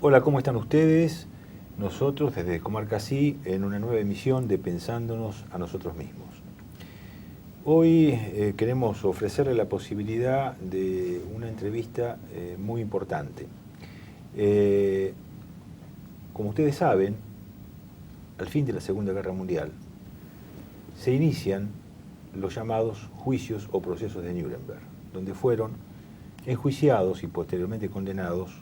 Hola, ¿cómo están ustedes? Nosotros desde Comarca Sí en una nueva emisión de Pensándonos a nosotros mismos. Hoy queremos ofrecerle la posibilidad de una entrevista muy importante. Como ustedes saben, al fin de la Segunda Guerra Mundial se inician los llamados juicios o procesos de Nuremberg, donde fueron enjuiciados y posteriormente condenados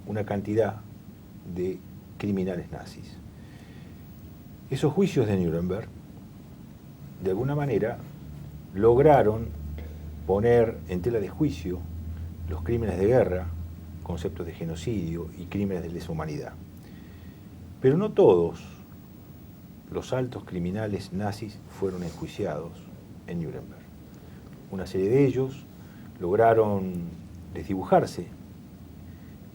una cantidad de criminales nazis. Esos juicios de Nuremberg, de alguna manera, lograron poner en tela de juicio los crímenes de guerra, conceptos de genocidio y crímenes de lesa humanidad. Pero no todos los altos criminales nazis fueron enjuiciados en Nuremberg. Una serie de ellos lograron desdibujarse,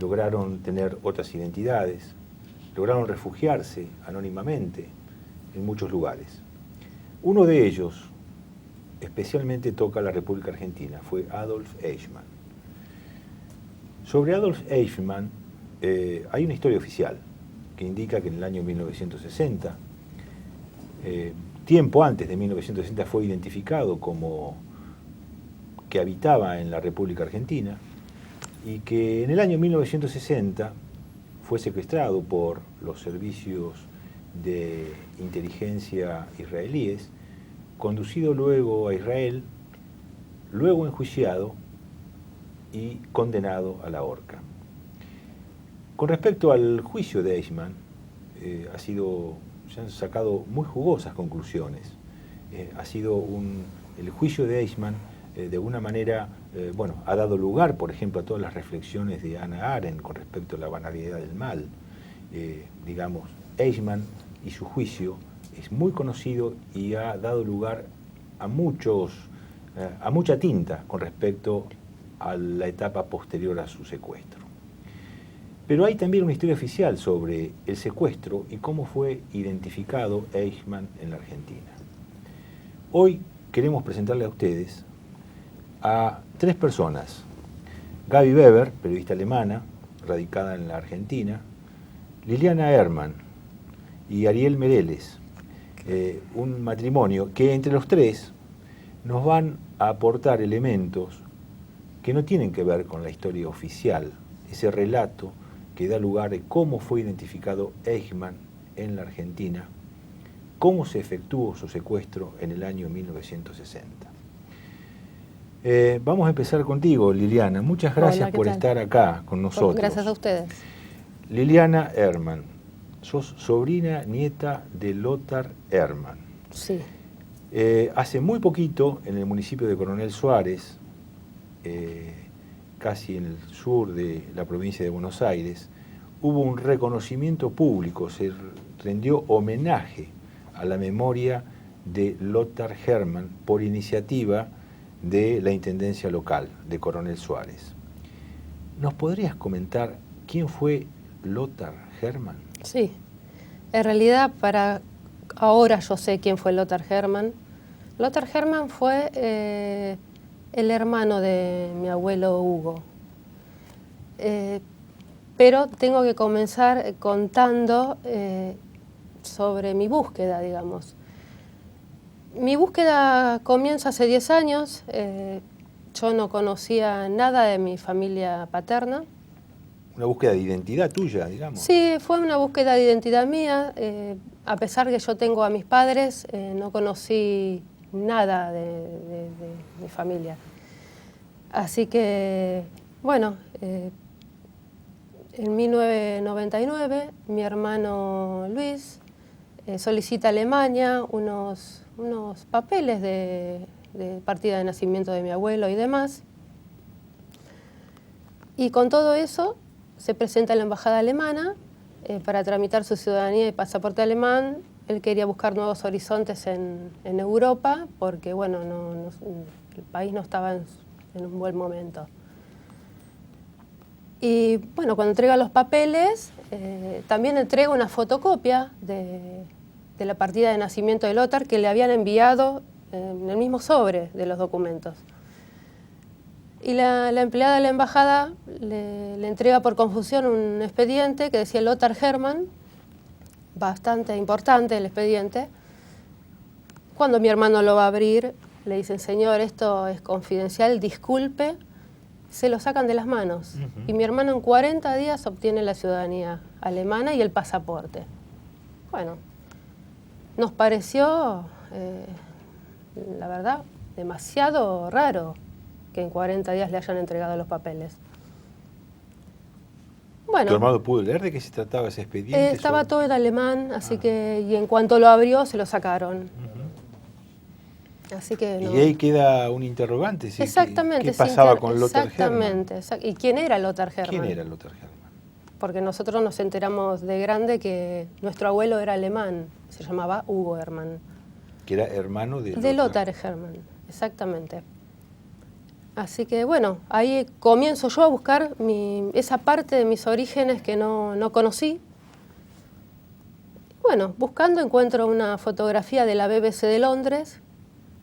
lograron tener otras identidades, lograron refugiarse anónimamente en muchos lugares. Uno de ellos, especialmente toca la República Argentina, fue Adolf Eichmann. Sobre Adolf Eichmann hay una historia oficial que indica que en el año 1960, tiempo antes de 1960, fue identificado como que habitaba en la República Argentina y que en el año 1960 fue secuestrado por los servicios de inteligencia israelíes, conducido luego a Israel, luego enjuiciado y condenado a la horca. Con respecto al juicio de Eichmann, se han sacado muy jugosas conclusiones. El juicio de Eichmann, de alguna manera, ha dado lugar, por ejemplo, a todas las reflexiones de Hannah Arendt con respecto a la banalidad del mal. Eichmann y su juicio es muy conocido y ha dado lugar a mucha tinta con respecto a la etapa posterior a su secuestro. Pero hay también una historia oficial sobre el secuestro y cómo fue identificado Eichmann en la Argentina. Hoy queremos presentarle a ustedes a tres personas: Gaby Weber, periodista alemana, radicada en la Argentina; Liliana Hermann y Ariel Mereles, un matrimonio que entre los tres nos van a aportar elementos que no tienen que ver con la historia oficial, ese relato que da lugar a cómo fue identificado Eichmann en la Argentina, cómo se efectuó su secuestro en el año 1960. Vamos a empezar contigo, Liliana. Muchas gracias por estar acá con nosotros. Gracias a ustedes. Liliana Hermann, sos sobrina nieta de Lothar Hermann. Sí. Hace muy poquito, en el municipio de Coronel Suárez, casi en el sur de la provincia de Buenos Aires, hubo un reconocimiento público, se rindió homenaje a la memoria de Lothar Hermann por iniciativa de la Intendencia Local de Coronel Suárez. ¿Nos podrías comentar quién fue Lothar Hermann? Sí, en realidad ahora yo sé quién fue Lothar Hermann. Lothar Hermann fue el hermano de mi abuelo Hugo. Pero tengo que comenzar contando sobre mi búsqueda, digamos. Mi búsqueda comienza hace 10 años. Yo no conocía nada de mi familia paterna. Una búsqueda de identidad tuya, digamos. Sí, fue una búsqueda de identidad mía. A pesar que yo tengo a mis padres, no conocí nada de mi familia. Así que, bueno, en 1999 mi hermano Luis solicita a Alemania unos papeles de partida de nacimiento de mi abuelo y demás. Y con todo eso se presenta a la embajada alemana para tramitar su ciudadanía y pasaporte alemán. Él quería buscar nuevos horizontes en Europa porque, bueno, el país no estaba en un buen momento. Y bueno, cuando entrega los papeles, también entrega una fotocopia de la partida de nacimiento de Lothar que le habían enviado en el mismo sobre de los documentos. Y la empleada de la embajada le entrega por confusión un expediente que decía Lothar Hermann, bastante importante el expediente. Cuando mi hermano lo va a abrir, le dicen, señor, esto es confidencial, disculpe, se lo sacan de las manos. Y mi hermano en 40 días obtiene la ciudadanía alemana y el pasaporte. Bueno, nos pareció, la verdad, demasiado raro que en 40 días le hayan entregado los papeles. Bueno, ¿Tu hermano pudo leer de qué se trataba ese expediente? estaba todo en alemán, así que, y en cuanto lo abrió, se lo sacaron. Así que no. Y ahí queda un interrogante. ¿Sí? Exactamente. ¿Qué pasaba con Lothar Exactamente. Hermann? ¿Y quién era Lothar Hermann? ¿Quién era Lothar Hermann? Porque nosotros nos enteramos de grande que nuestro abuelo era alemán, se llamaba Hugo Hermann. Que era hermano de Lothar Hermann, exactamente. Así que bueno, ahí comienzo yo a buscar esa parte de mis orígenes que no conocí. Bueno, buscando encuentro una fotografía de la BBC de Londres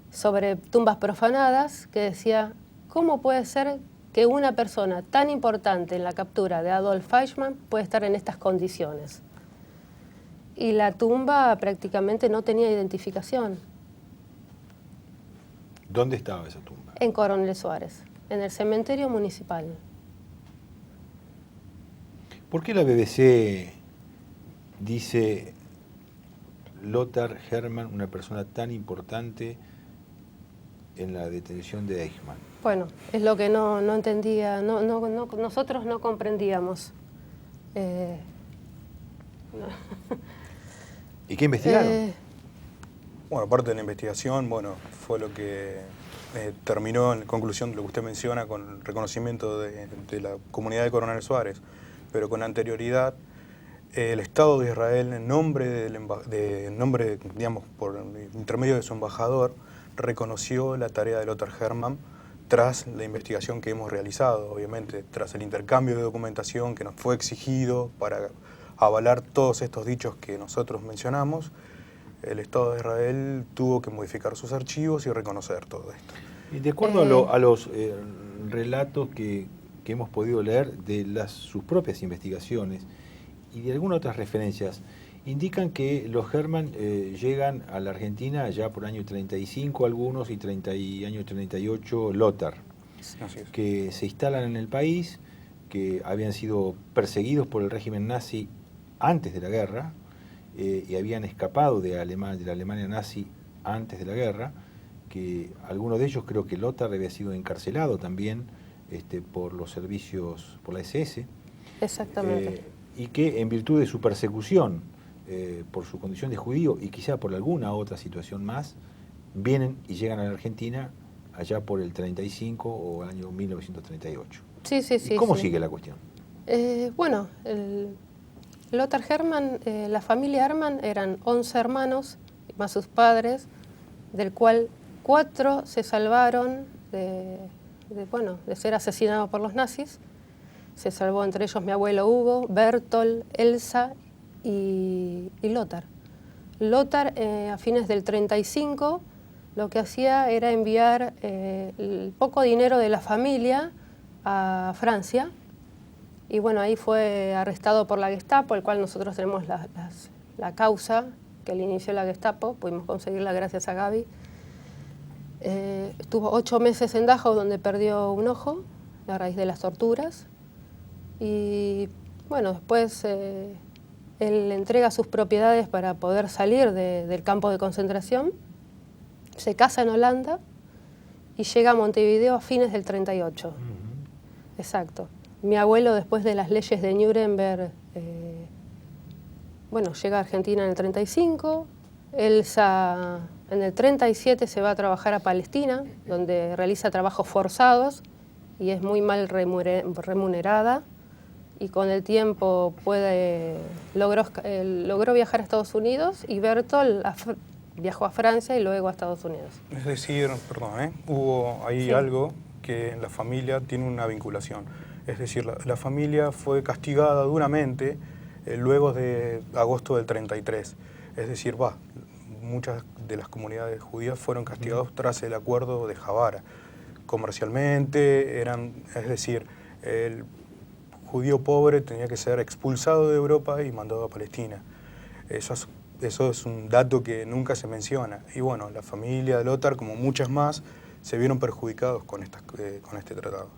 sobre tumbas profanadas que decía, ¿cómo puede ser que una persona tan importante en la captura de Adolf Eichmann puede estar en estas condiciones? Y la tumba prácticamente no tenía identificación. ¿Dónde estaba esa tumba? En Coronel Suárez, en el cementerio municipal. ¿Por qué la BBC dice Lothar Hermann, una persona tan importante en la detención de Eichmann? Bueno, es lo que no entendía, nosotros no comprendíamos. ¿Y qué investigaron? Bueno, parte de la investigación, bueno, fue lo que terminó en conclusión de lo que usted menciona con el reconocimiento de la comunidad de Coronel Suárez, pero con anterioridad el Estado de Israel, en nombre, digamos, por intermedio de su embajador, reconoció la tarea de Lothar Hermann tras la investigación que hemos realizado, obviamente, tras el intercambio de documentación que nos fue exigido para avalar todos estos dichos que nosotros mencionamos. El Estado de Israel tuvo que modificar sus archivos y reconocer todo esto. Y de acuerdo a los relatos que hemos podido leer de sus propias investigaciones y de algunas otras referencias, indican que los Hermann llegan a la Argentina ya por año 35 algunos y año 38 Lothar, que se instalan en el país, que habían sido perseguidos por el régimen nazi antes de la guerra, y habían escapado de la Alemania nazi antes de la guerra, que algunos de ellos, creo que Lothar había sido encarcelado también por los servicios, por la SS. Exactamente. Y que en virtud de su persecución por su condición de judío y quizá por alguna otra situación más, vienen y llegan a la Argentina allá por el 35 o el año 1938. Sí. ¿Cómo sigue la cuestión? Bueno, Lothar Hermann, la familia Hermann eran 11 hermanos, más sus padres, del cual 4 se salvaron de ser asesinados por los nazis. Se salvó entre ellos mi abuelo Hugo, Bertolt, Elsa y Lothar. Lothar, a fines del 35, lo que hacía era enviar el poco dinero de la familia a Francia. Y bueno, ahí fue arrestado por la Gestapo, el cual nosotros tenemos la causa que le inició la Gestapo, pudimos conseguirla gracias a Gaby. Estuvo 8 meses en Dachau, donde perdió un ojo a raíz de las torturas. Y bueno, después él entrega sus propiedades para poder salir del campo de concentración, se casa en Holanda y llega a Montevideo a fines del 38. Exacto. Mi abuelo, después de las leyes de Nuremberg, llega a Argentina en el 35, Elsa en el 37 se va a trabajar a Palestina, donde realiza trabajos forzados y es muy mal remunerada. Y con el tiempo logró viajar a Estados Unidos y Bertolt viajó a Francia y luego a Estados Unidos. Es decir, perdón, hubo ahí algo que en la familia tiene una vinculación. Es decir, la familia fue castigada duramente luego de agosto del 33. Es decir, muchas de las comunidades judías fueron castigadas tras el acuerdo de Javara. comercialmente, es decir, el judío pobre tenía que ser expulsado de Europa y mandado a Palestina. Eso es un dato que nunca se menciona. Y bueno, la familia de Lothar, como muchas más, se vieron perjudicados con este tratado.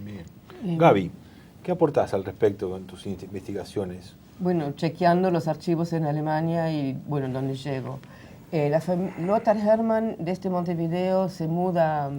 Bien. Gaby, ¿qué aportás al respecto con tus investigaciones? Bueno, chequeando los archivos en Alemania y, bueno, donde llego. Lothar Hermann desde Montevideo se muda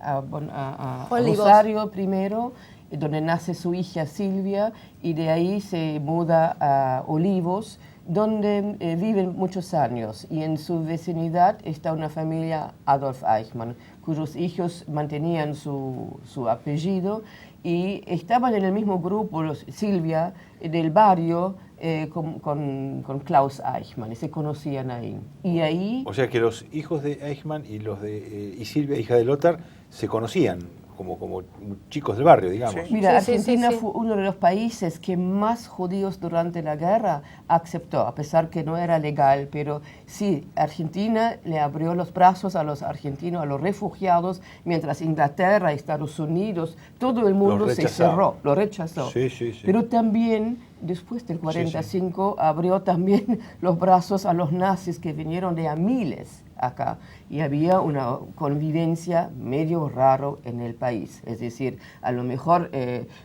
a Rosario primero, donde nace su hija Silvia, y de ahí se muda a Olivos, donde viven muchos años. Y en su vecinidad está una familia Adolf Eichmann, cuyos hijos mantenían su apellido y estaban en el mismo grupo, Silvia, del barrio, con Klaus Eichmann, y se conocían ahí. Y ahí... O sea que los hijos de Eichmann y los y Silvia, hija de Lothar, se conocían como chicos del barrio, digamos. Sí. Mira, Sí, Argentina sí. fue uno de los países que más judíos durante la guerra aceptó, a pesar que no era legal, pero sí, Argentina le abrió los brazos a los argentinos, a los refugiados, mientras Inglaterra, Estados Unidos, todo el mundo se cerró, lo rechazó. Sí, sí, sí. Pero también, después del 45, abrió también los brazos a los nazis que vinieron de a miles acá, y había una convivencia medio raro en el país. Es decir, a lo mejor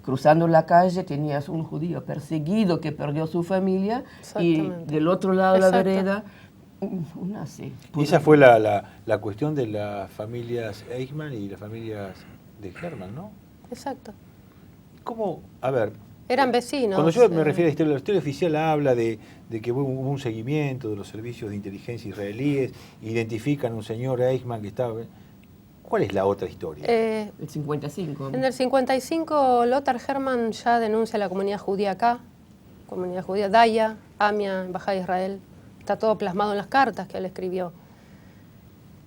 cruzando la calle tenías un judío perseguido que perdió su familia y del otro lado de la vereda un nazi. Y esa fue la cuestión de las familias Eichmann y las familias de Hermann, ¿no? Exacto. ¿Cómo? A ver, Eran vecinos. cuando yo me refiero a la historia oficial habla de que hubo un seguimiento de los servicios de inteligencia israelíes, identifican a un señor Eichmann que estaba... ¿Cuál es la otra historia? El 55. En el 55, Lothar Hermann ya denuncia a la comunidad judía acá, comunidad judía Daya, Amia, Embajada de Israel. Está todo plasmado en las cartas que él escribió.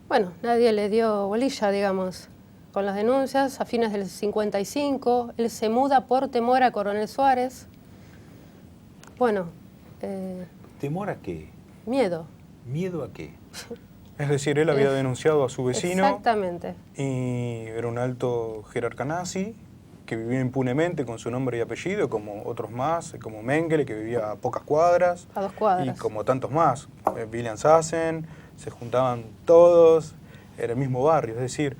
Bueno, nadie le dio bolilla, digamos, con las denuncias. A fines del 55, él se muda por temor a Coronel Suárez. Bueno, ¿Temor a qué? miedo. ¿Miedo a qué? Es decir, él había denunciado a su vecino. Exactamente. Y era un alto jerarca nazi que vivía impunemente con su nombre y apellido, como otros más, como Mengele, que vivía a pocas cuadras. A 2 cuadras. Y como tantos más. William Sassen, se juntaban todos, era el mismo barrio. Es decir,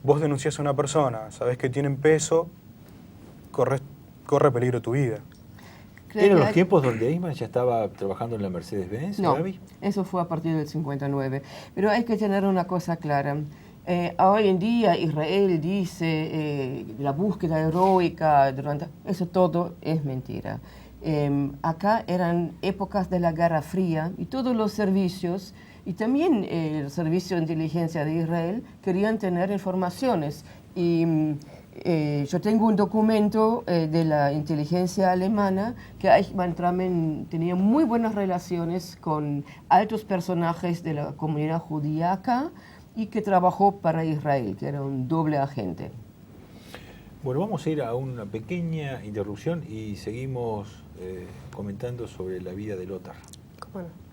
vos denunciás a una persona, sabés que tienen peso, corre peligro tu vida. ¿Eran los tiempos donde Eichmann ya estaba trabajando en la Mercedes-Benz, No, Gaby? eso fue a partir del 59. Pero hay que tener una cosa clara. Hoy en día Israel dice la búsqueda heroica, eso todo es mentira. Acá eran épocas de la Guerra Fría y todos los servicios, y también el Servicio de Inteligencia de Israel, querían tener informaciones. Y yo tengo un documento de la inteligencia alemana que Eichmann tenía muy buenas relaciones con altos personajes de la comunidad judía acá y que trabajó para Israel, que era un doble agente. Bueno, vamos a ir a una pequeña interrupción y seguimos comentando sobre la vida de Lothar. ¿Cómo no?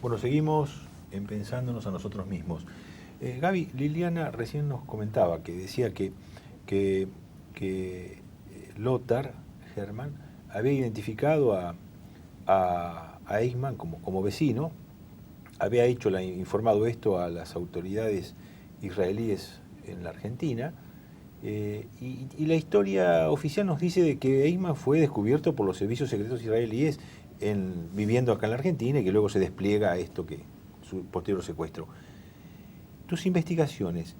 Bueno, seguimos pensándonos a nosotros mismos. Gaby, Liliana recién nos comentaba que decía que Lothar Hermann había identificado a Eichmann como vecino, había informado esto a las autoridades israelíes en la Argentina, y la historia oficial nos dice de que Eichmann fue descubierto por los servicios secretos israelíes viviendo acá en la Argentina y que luego se despliega a esto su posterior secuestro. Tus investigaciones,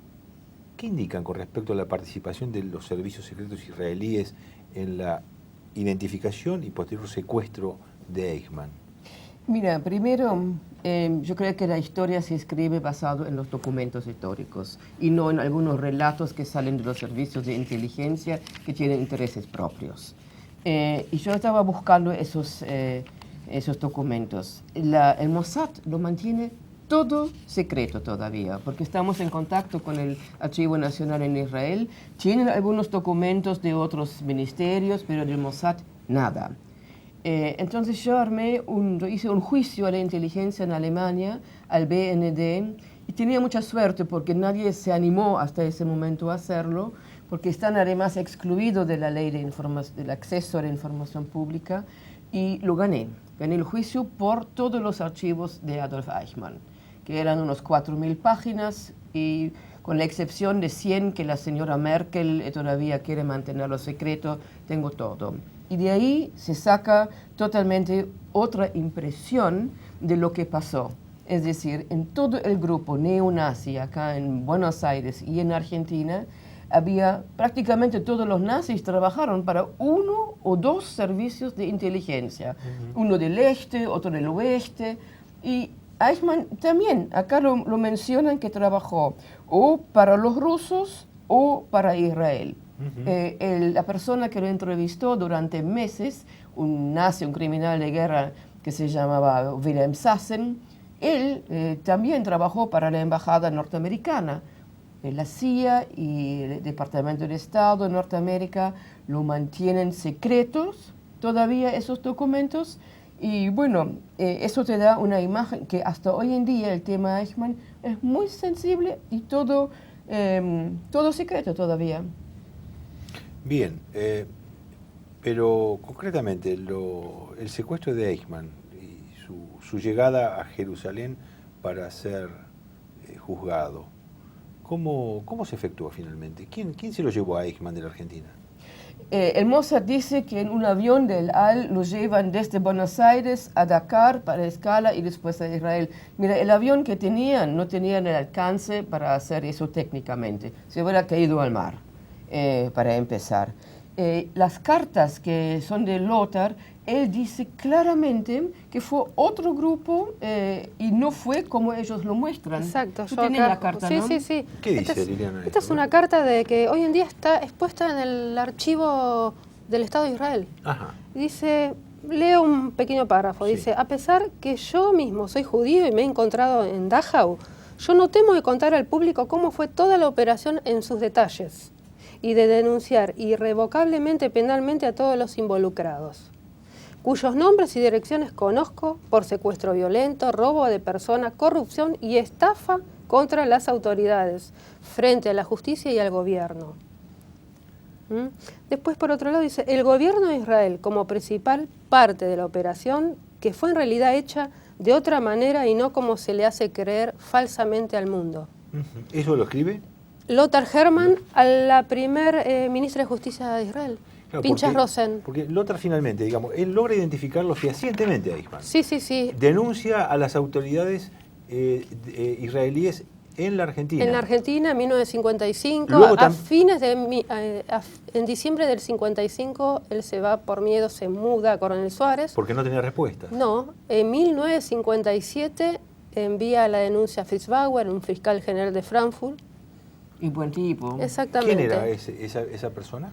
¿qué indican con respecto a la participación de los servicios secretos israelíes en la identificación y posterior secuestro de Eichmann? Mira, primero, yo creo que la historia se escribe basado en los documentos históricos y no en algunos relatos que salen de los servicios de inteligencia que tienen intereses propios. Y yo estaba buscando esos documentos. El Mossad lo mantiene todo secreto todavía, porque estamos en contacto con el Archivo Nacional en Israel. Tienen algunos documentos de otros ministerios, pero del Mossad nada. Entonces yo hice un juicio a la inteligencia en Alemania, al BND, y tenía mucha suerte porque nadie se animó hasta ese momento a hacerlo, porque están además excluidos de la ley del acceso a la información pública, y lo gané. Gané el juicio por todos los archivos de Adolf Eichmann, que eran unos 4.000 páginas, y con la excepción de 100 que la señora Merkel todavía quiere mantenerlo secreto, tengo todo. Y de ahí se saca totalmente otra impresión de lo que pasó. Es decir, en todo el grupo neonazi acá en Buenos Aires y en Argentina, prácticamente todos los nazis trabajaron para uno o dos servicios de inteligencia. Uno del este, otro del oeste. Y Eichmann también, acá lo mencionan que trabajó o para los rusos o para Israel. La persona que lo entrevistó durante meses, un nazi, un criminal de guerra que se llamaba Wilhelm Sassen, él también trabajó para la embajada norteamericana. La CIA y el Departamento de Estado de Norteamérica lo mantienen secretos todavía esos documentos, y bueno, eso te da una imagen que hasta hoy en día el tema Eichmann es muy sensible y todo secreto todavía. Bien, pero concretamente el secuestro de Eichmann y su llegada a Jerusalén para ser juzgado, ¿cómo se efectuó finalmente? ¿Quién se lo llevó a Eichmann de la Argentina? El Mossad dice que en un avión del AL lo llevan desde Buenos Aires a Dakar para escala y después a Israel. Mira, el avión que tenían no tenían el alcance para hacer eso técnicamente. Se hubiera caído al mar, para empezar. Las cartas que son de Lothar, él dice claramente que fue otro grupo y no fue como ellos lo muestran. Exacto. Tú tienes la carta, sí, ¿no? sí. ¿Qué dice Liliana? Esta es una carta de que hoy en día está expuesta en el archivo del Estado de Israel. Ajá. Dice, leo un pequeño párrafo, Sí. dice, a pesar que yo mismo soy judío y me he encontrado en Dachau, yo no temo de contar al público cómo fue toda la operación en sus detalles y de denunciar irrevocablemente penalmente a todos los involucrados, cuyos nombres y direcciones conozco por secuestro violento, robo de persona, corrupción y estafa contra las autoridades, frente a la justicia y al gobierno. Después, por otro lado, dice, el gobierno de Israel como principal parte de la operación, que fue en realidad hecha de otra manera y no como se le hace creer falsamente al mundo. ¿Eso lo escribe? Lothar Hermann, a la primer ministra de Justicia de Israel, Claro, Pinchas Rosen. Porque Lothar finalmente, digamos, él logra identificarlo fehacientemente a Eichmann. Sí. Denuncia a las autoridades israelíes en la Argentina. En la Argentina, en 1955, Luego en diciembre del 55, él se va por miedo, se muda a Coronel Suárez. Porque no tenía respuestas. No, en 1957 envía la denuncia a Fritz Bauer, un fiscal general de Frankfurt. Y buen tipo. Exactamente. ¿Quién era esa persona?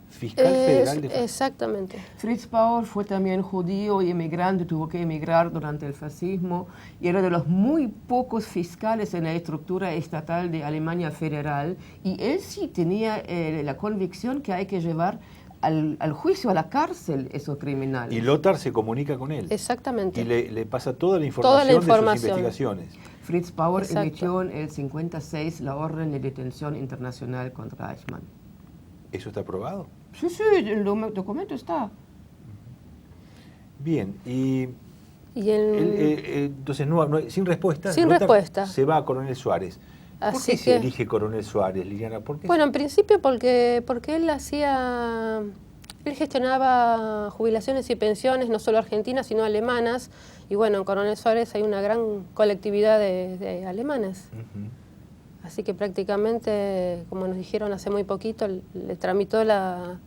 ¿Fiscal federal de Frankfurt? Exactamente. Fritz Bauer fue también judío y emigrante, tuvo que emigrar durante el fascismo y era de los muy pocos fiscales en la estructura estatal de Alemania Federal, y él sí tenía la convicción que hay que llevar al juicio, a la cárcel, esos criminales. Y Lothar se comunica con él. Exactamente. Y le pasa toda la información, de sus investigaciones. Fritz Bauer Exacto. emitió en el 56 la orden de detención internacional contra Eichmann. ¿Eso está aprobado? Sí, el documento está. Bien, y entonces sin respuesta, Sin Lothar respuesta. se va a Coronel Suárez. ¿Por Así qué se que- elige Coronel Suárez, Liliana? ¿Por qué? Bueno, en principio porque él gestionaba jubilaciones y pensiones, no solo argentinas, sino alemanas, y bueno, en Coronel Suárez hay una gran colectividad de alemanes. Ujú. Así que prácticamente, como nos dijeron hace muy poquito, le tramitó la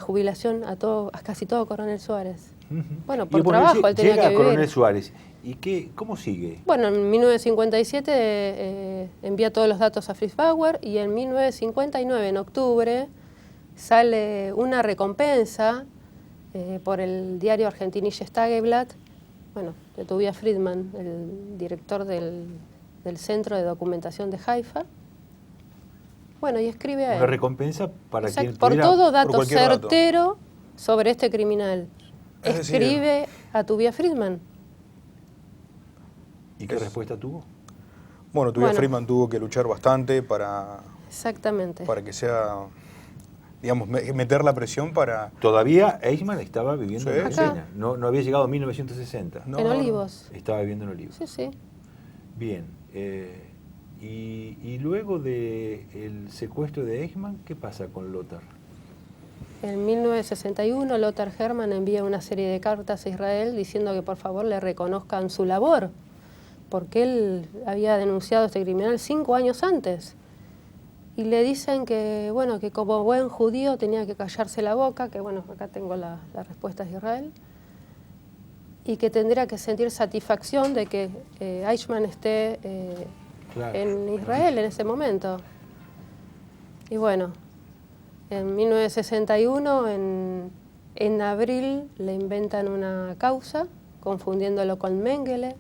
jubilación a casi todo Coronel Suárez. Ujú. Bueno, Y por trabajo él tenía llega que a vivir. Coronel Suárez. ¿Y cómo sigue? Bueno, en 1957 envía todos los datos a Fritz Bauer, y en 1959, en octubre, sale una recompensa por el diario Argentinisches Tageblatt de Tuvia Friedman, el director del Centro de Documentación de Haifa. Bueno, y escribe a él. Una recompensa para Exacto, quien por pudiera... todo dato cualquier dato. certero sobre este criminal. Es decir, Escribe a Tuvia Friedman. ¿Y qué respuesta tuvo? Bueno, Tuvia Bueno. Friedman tuvo que luchar bastante para Exactamente. que sea, digamos, meter la presión para... Todavía Eichmann estaba viviendo Sí. en Acá. Argentina. No había llegado en 1960. No, en no. Olivos. Estaba viviendo en Olivos. Sí, sí. Bien. Y luego del secuestro de Eichmann, ¿qué pasa con Lothar? En 1961, Lothar Hermann envía una serie de cartas a Israel diciendo que por favor le reconozcan su labor, porque él había denunciado a este criminal 5 años antes. Y le dicen que, bueno, que como buen judío tenía que callarse la boca, que bueno, acá tengo la respuesta de Israel, y que tendría que sentir satisfacción de que Eichmann esté Claro. en Israel en ese momento. Y bueno, en 1961, en abril, le inventan una causa, confundiéndolo con Mengele,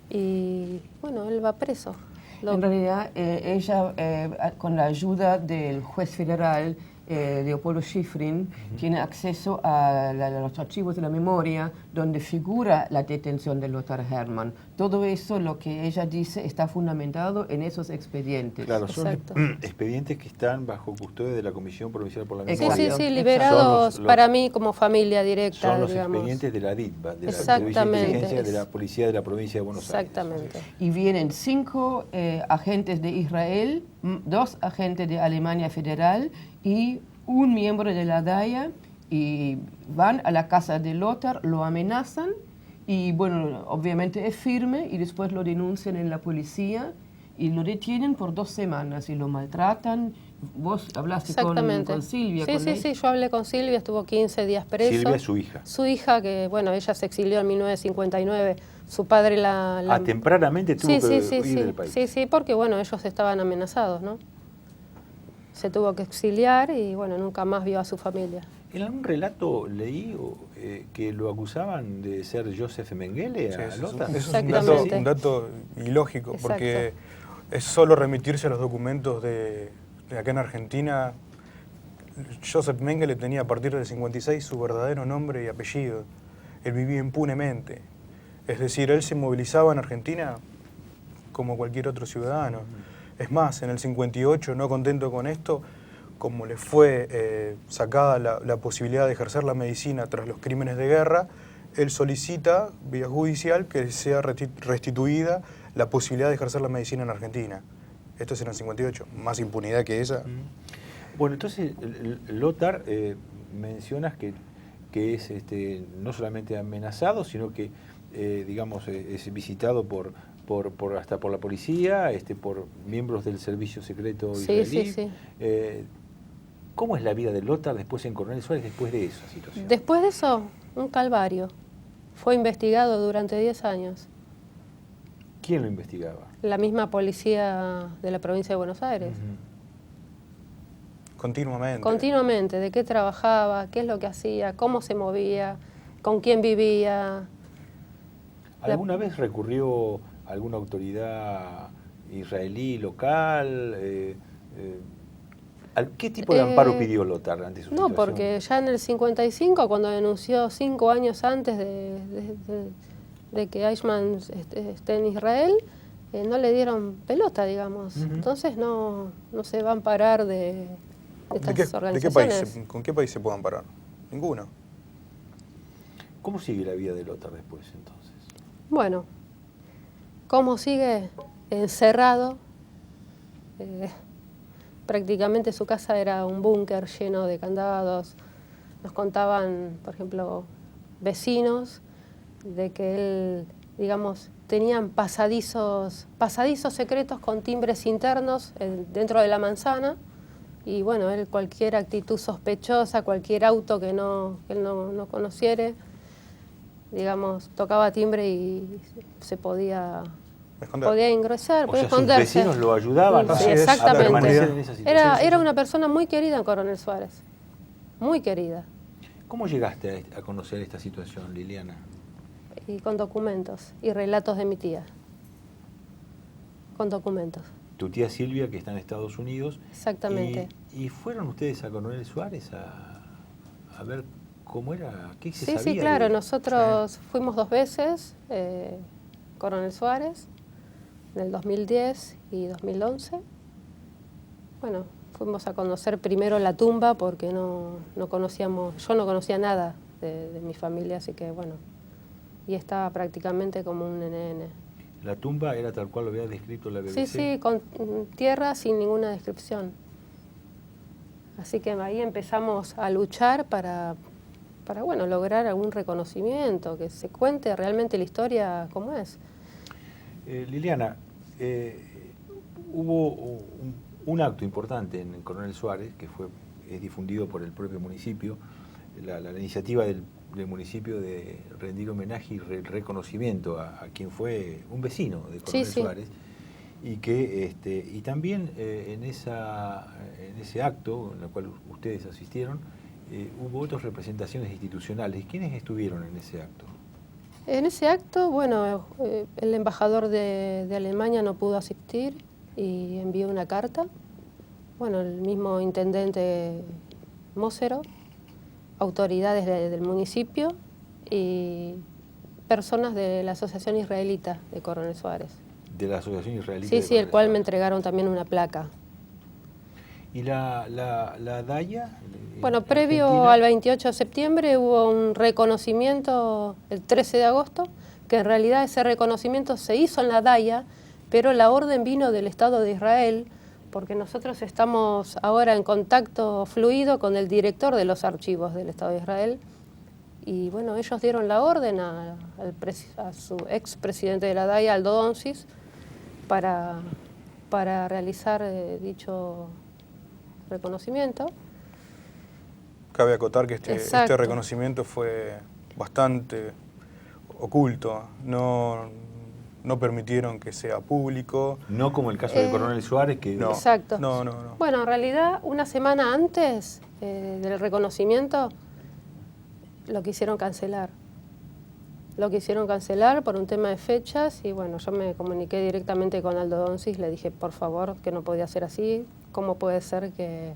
y bueno, él va preso. En realidad, ella, con la ayuda del juez federal, Leopoldo Schifrin, tiene acceso a los archivos de la memoria donde figura la detención de Lothar Hermann. Todo eso, lo que ella dice, está fundamentado en esos expedientes. Claro, son Exacto. expedientes que están bajo custodia de la Comisión Provincial por la Sí, Memoria. sí, sí, Exacto. liberados Son los- para mí como familia directa, Son los digamos. expedientes de la DITBA, de la Servicio de Exactamente. Inteligencia de la Policía de la Provincia de Buenos Exactamente. Aires. Y vienen 5 agentes de Israel, 2 agentes de Alemania Federal y un miembro de la DAIA, y van a la casa de Lothar, lo amenazan y bueno, obviamente es firme, y después lo denuncian en la policía y lo detienen por 2 semanas y lo maltratan. Vos hablaste Exactamente. con Silvia. Sí, con sí, ella. sí, yo hablé con Silvia, estuvo 15 días preso. Silvia es su hija. Su hija, que bueno, ella se exilió en 1959, su padre la... Tempranamente tuvo Sí, que sí, sí, huir sí, del país. sí, sí, porque bueno, ellos estaban amenazados, ¿no? Se tuvo que exiliar y bueno, nunca más vio a su familia. En algún relato leí que lo acusaban de ser Joseph Mengele Sí, a eso Lothar. es Exactamente. un dato ilógico, Exacto. porque es solo remitirse a los documentos de acá en Argentina. Joseph Mengele tenía a partir del 56 su verdadero nombre y apellido. Él vivía impunemente. Es decir, él se movilizaba en Argentina como cualquier otro ciudadano. Es más, en el 58, no contento con esto, como le fue sacada la posibilidad de ejercer la medicina tras los crímenes de guerra, él solicita, vía judicial, que sea restituida la posibilidad de ejercer la medicina en Argentina. Esto es en el 58, más impunidad que esa. Bueno, entonces Lothar, mencionas que es no solamente amenazado, sino que digamos es visitado hasta por la policía, por miembros del servicio secreto Sí, israelí. sí, sí. ¿Cómo es la vida de Lothar después en Coronel Suárez después de esa situación? Después de eso, un calvario. Fue investigado durante 10 años. ¿Quién lo investigaba? La misma policía de la provincia de Buenos Aires. Continuamente. Continuamente, de qué trabajaba, qué es lo que hacía, cómo se movía, con quién vivía. ¿Alguna vez recurrió a alguna autoridad israelí local? ¿Qué tipo de amparo pidió Lothar ante su No, situación? porque ya en el 55, cuando denunció 5 años antes de que Eichmann esté en Israel, no le dieron pelota, digamos. Entonces no se va a amparar de estas organizaciones. ¿Con qué país se puede amparar? Ninguno. ¿Cómo sigue la vida de Lothar después entonces? Bueno, ¿cómo sigue? Encerrado. Prácticamente su casa era un búnker lleno de candados. Nos contaban, por ejemplo, vecinos, de que él, digamos, tenían pasadizos secretos con timbres internos dentro de la manzana. Y bueno, él cualquier actitud sospechosa, cualquier auto que él no conociera, digamos, tocaba timbre y se podía ingresar, O podía sea, sus esconderse. vecinos lo ayudaban Sí, Así es, a permanecer exactamente. en esa situación. Era una persona muy querida en Coronel Suárez, muy querida. ¿Cómo llegaste a conocer esta situación, Liliana? y con documentos y relatos de mi tía. Con documentos. Tu tía Silvia, que está en Estados Unidos. Exactamente. ¿Y fueron ustedes a Coronel Suárez a ver cómo era? ¿Qué se Sí, sabía? sí, claro. de- Nosotros fuimos 2 veces, Coronel Suárez, en el 2010 y 2011. Bueno, fuimos a conocer primero la tumba porque yo no conocía nada de mi familia, así que bueno, y estaba prácticamente como un NN. La tumba era tal cual lo había descrito la BBC. Sí, sí, con tierra sin ninguna descripción. Así que ahí empezamos a luchar para bueno, lograr algún reconocimiento, que se cuente realmente la historia como es. Liliana, hubo un acto importante en Coronel Suárez, que es difundido por el propio municipio, la iniciativa del municipio de rendir homenaje y reconocimiento a quien fue un vecino de Coronel Sí, sí. Suárez, y también en ese acto en el cual ustedes asistieron, hubo otras representaciones institucionales. ¿Quiénes estuvieron en ese acto? En ese acto, bueno, el embajador de Alemania no pudo asistir y envió una carta. Bueno, el mismo intendente Mosero, autoridades del municipio y personas de la Asociación Israelita de Coronel Suárez. De la Asociación Israelita. Sí, de sí, el Coronel cual me Suárez. entregaron también una placa. ¿Y la DAIA? Bueno, en previo Argentina? al 28 de septiembre hubo un reconocimiento el 13 de agosto, que en realidad ese reconocimiento se hizo en la DAIA, pero la orden vino del Estado de Israel, porque nosotros estamos ahora en contacto fluido con el director de los archivos del Estado de Israel, y bueno, ellos dieron la orden a su expresidente de la DAIA, Aldo Donsis, para realizar dicho reconocimiento. Cabe acotar que este Exacto. reconocimiento fue bastante oculto, no permitieron que sea público. No como el caso de Coronel Suárez, que No. Exacto. No. Bueno, en realidad, una semana antes del reconocimiento, lo quisieron cancelar. Lo quisieron cancelar por un tema de fechas y bueno, yo me comuniqué directamente con Aldo Donsis, le dije, por favor, que no podía ser así. ¿Cómo puede ser que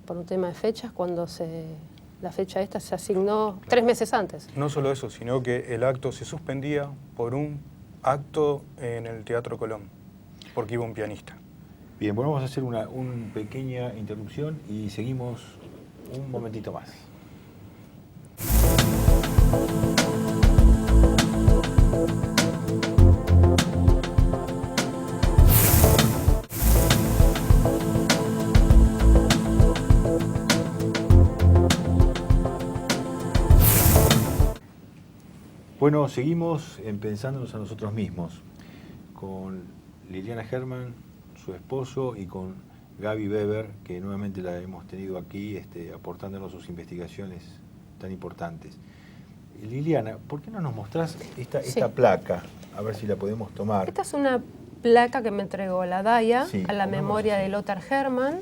por un tema de fechas, cuando la fecha esta se asignó 3 meses antes? No solo eso, sino que el acto se suspendía por un acto en el Teatro Colón, porque iba un pianista. Bien, bueno, vamos a hacer una pequeña interrupción y seguimos un momentito más. Bueno, seguimos pensándonos a nosotros mismos, con Liliana Herman, su esposo, y con Gaby Weber, que nuevamente la hemos tenido aquí aportándonos sus investigaciones tan importantes. Liliana, ¿por qué no nos mostrás esta placa? A ver si la podemos tomar. Esta es una placa que me entregó la DAIA Sí, a la memoria de Lothar Hermann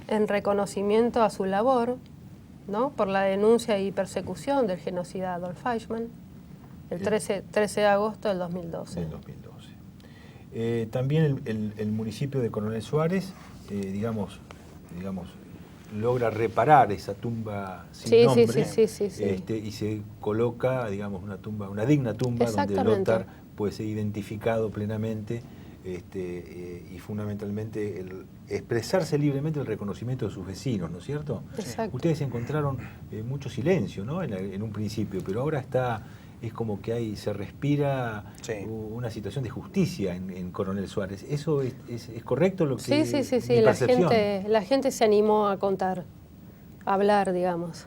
en reconocimiento a su labor, ¿no?, por la denuncia y persecución del genocida Adolf Eichmann, el 13 de agosto del 2012. Del 2012. También el municipio de Coronel Suárez, digamos, logra reparar esa tumba sin nombre. Sí. Y se coloca, digamos, una digna tumba donde Lothar puede ser identificado plenamente y fundamentalmente expresarse libremente el reconocimiento de sus vecinos, ¿no es cierto? Exacto. Ustedes encontraron mucho silencio, ¿no?, en un principio, pero ahora es como que se respira una situación de justicia en Coronel Suárez. ¿Eso es correcto lo que Sí. mi percepción? La gente se animó a contar, a hablar, digamos.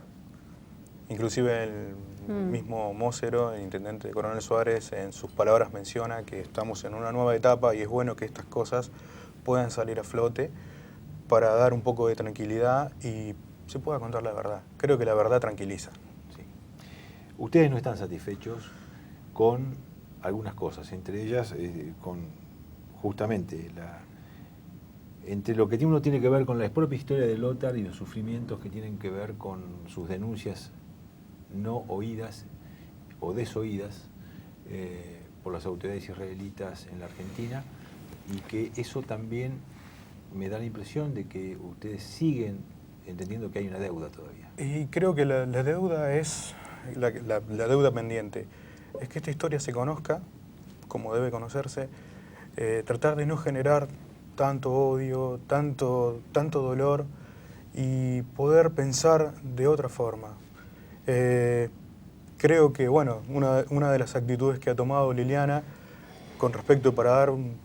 Inclusive el mismo Mosero, el intendente de Coronel Suárez, en sus palabras menciona que estamos en una nueva etapa y es bueno que estas cosas puedan salir a flote para dar un poco de tranquilidad y se pueda contar la verdad. Creo que la verdad tranquiliza. Sí. Ustedes no están satisfechos con algunas cosas, entre ellas con justamente entre lo que uno tiene que ver con la propia historia de Lothar y los sufrimientos que tienen que ver con sus denuncias no oídas o desoídas por las autoridades israelitas en la Argentina, y que eso también me da la impresión de que ustedes siguen entendiendo que hay una deuda todavía. Y creo que la deuda es, la deuda pendiente, es que esta historia se conozca como debe conocerse, tratar de no generar tanto odio, tanto dolor, y poder pensar de otra forma. Creo que, bueno, una de las actitudes que ha tomado Liliana con respecto para dar un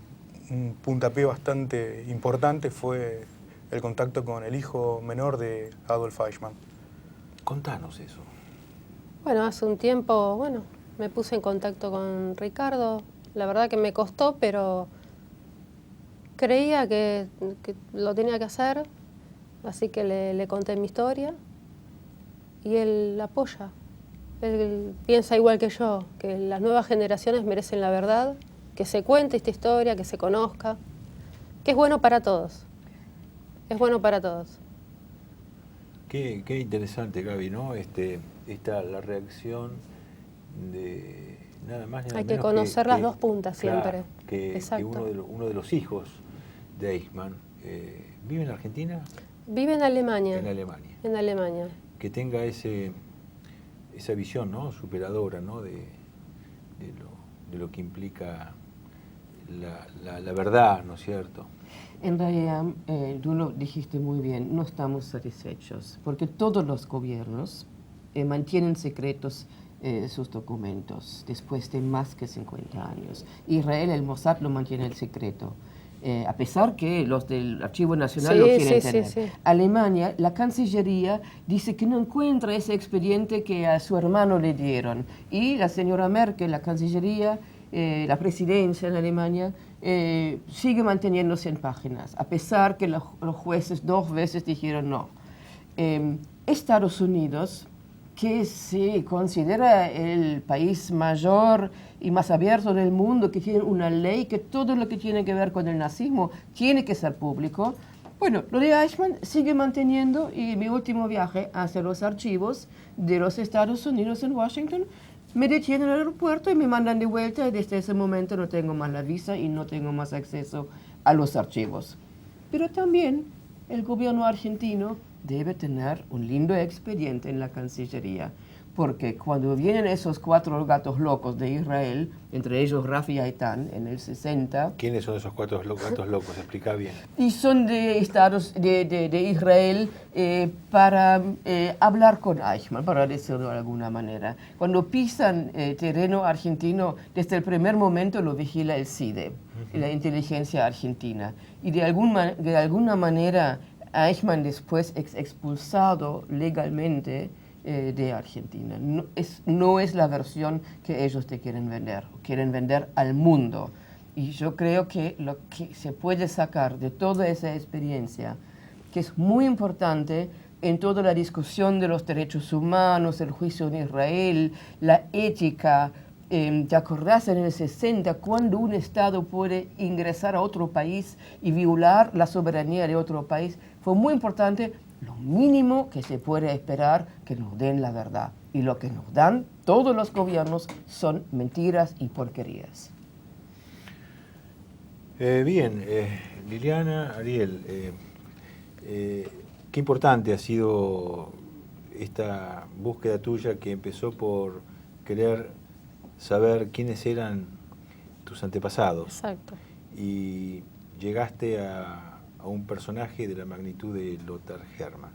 puntapié bastante importante fue el contacto con el hijo menor de Adolf Eichmann. Contanos eso. Bueno, hace un tiempo, me puse en contacto con Ricardo. La verdad que me costó, pero creía que lo tenía que hacer, así que le conté mi historia y él la apoya. Él piensa igual que yo, que las nuevas generaciones merecen la verdad, que se cuente esta historia, que se conozca, que es bueno para todos. Es bueno para todos. Qué interesante, Gaby, ¿no? La reacción de nada más ni nada Hay que menos conocer las dos puntas claro, siempre. que Exacto. uno de los hijos de Eichmann vive en Argentina. Vive en Alemania. En Alemania. En Alemania. Que tenga esa visión, ¿no?, superadora, ¿no?, de lo que implica la verdad, ¿no es cierto? En realidad, tú lo dijiste muy bien, no estamos satisfechos, porque todos los gobiernos mantienen secretos sus documentos después de más que 50 años. Israel, el Mossad, lo mantiene el secreto, a pesar que los del Archivo Nacional lo quieren tener. Sí. Alemania, la Cancillería dice que no encuentra ese expediente que a su hermano le dieron. Y la señora Merkel, la Cancillería, la presidencia en Alemania, sigue manteniéndose en páginas, a pesar que los jueces 2 veces dijeron no. Estados Unidos, que se considera el país mayor y más abierto del mundo, que tiene una ley que todo lo que tiene que ver con el nazismo tiene que ser público. Bueno, lo de Eichmann sigue manteniendo, y mi último viaje hacia los archivos de los Estados Unidos en Washington, me detienen en el aeropuerto y me mandan de vuelta, y desde ese momento no tengo más la visa y no tengo más acceso a los archivos. Pero también el gobierno argentino debe tener un lindo expediente en la Cancillería, porque cuando vienen esos 4 gatos locos de Israel, entre ellos Rafi Eitan, en el 60... ¿Quiénes son esos 4 gatos locos? Explica bien. Y son de Israel para hablar con Eichmann, para decirlo de alguna manera. Cuando pisan terreno argentino, desde el primer momento lo vigila el CIDE, la inteligencia argentina. Y de alguna manera Eichmann después es expulsado legalmente de Argentina. No es la versión que ellos te quieren vender al mundo. Y yo creo que lo que se puede sacar de toda esa experiencia, que es muy importante en toda la discusión de los derechos humanos, el juicio en Israel, la ética. ¿Te acordás en el 60 cuando un Estado puede ingresar a otro país y violar la soberanía de otro país? Fue muy importante. Lo mínimo que se puede esperar que nos den la verdad. Y lo que nos dan todos los gobiernos son mentiras y porquerías. Bien, Liliana, Ariel, qué importante ha sido esta búsqueda tuya, que empezó por querer saber quiénes eran tus antepasados. Exacto. Y llegaste a un personaje de la magnitud de Lothar Hermann.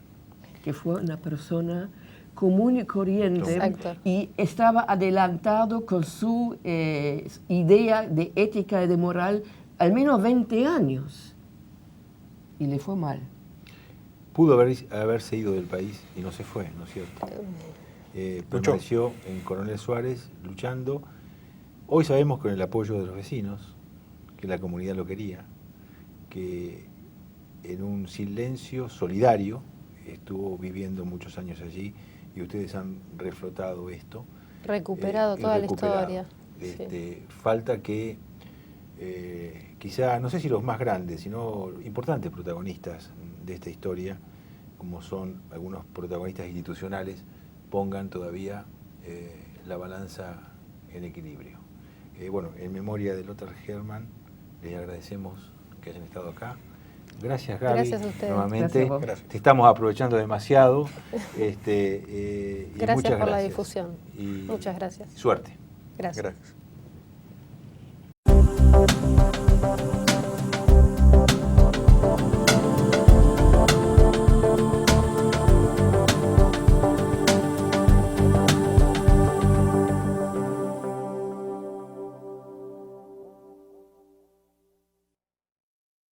Que fue una persona común y corriente. Exacto. Y estaba adelantado con su idea de ética y de moral al menos 20 años. Y le fue mal. Pudo haberse ido del país y no se fue, ¿no es cierto? Permaneció en Coronel Suárez luchando. Hoy sabemos, con el apoyo de los vecinos, que la comunidad lo quería, que en un silencio solidario estuvo viviendo muchos años allí, y ustedes han reflotado esto. Recuperado toda la historia. Sí. Falta que quizá, no sé si los más grandes, sino importantes protagonistas de esta historia, como son algunos protagonistas institucionales, pongan todavía la balanza en equilibrio. bueno, en memoria de Lothar Hermann, les agradecemos que hayan estado acá. Gracias, Gaby. Gracias a ustedes. Nuevamente, Gracias a vos. te estamos aprovechando demasiado. Y Gracias muchas por la gracias. difusión. Y Muchas gracias. Suerte. Gracias. Gracias.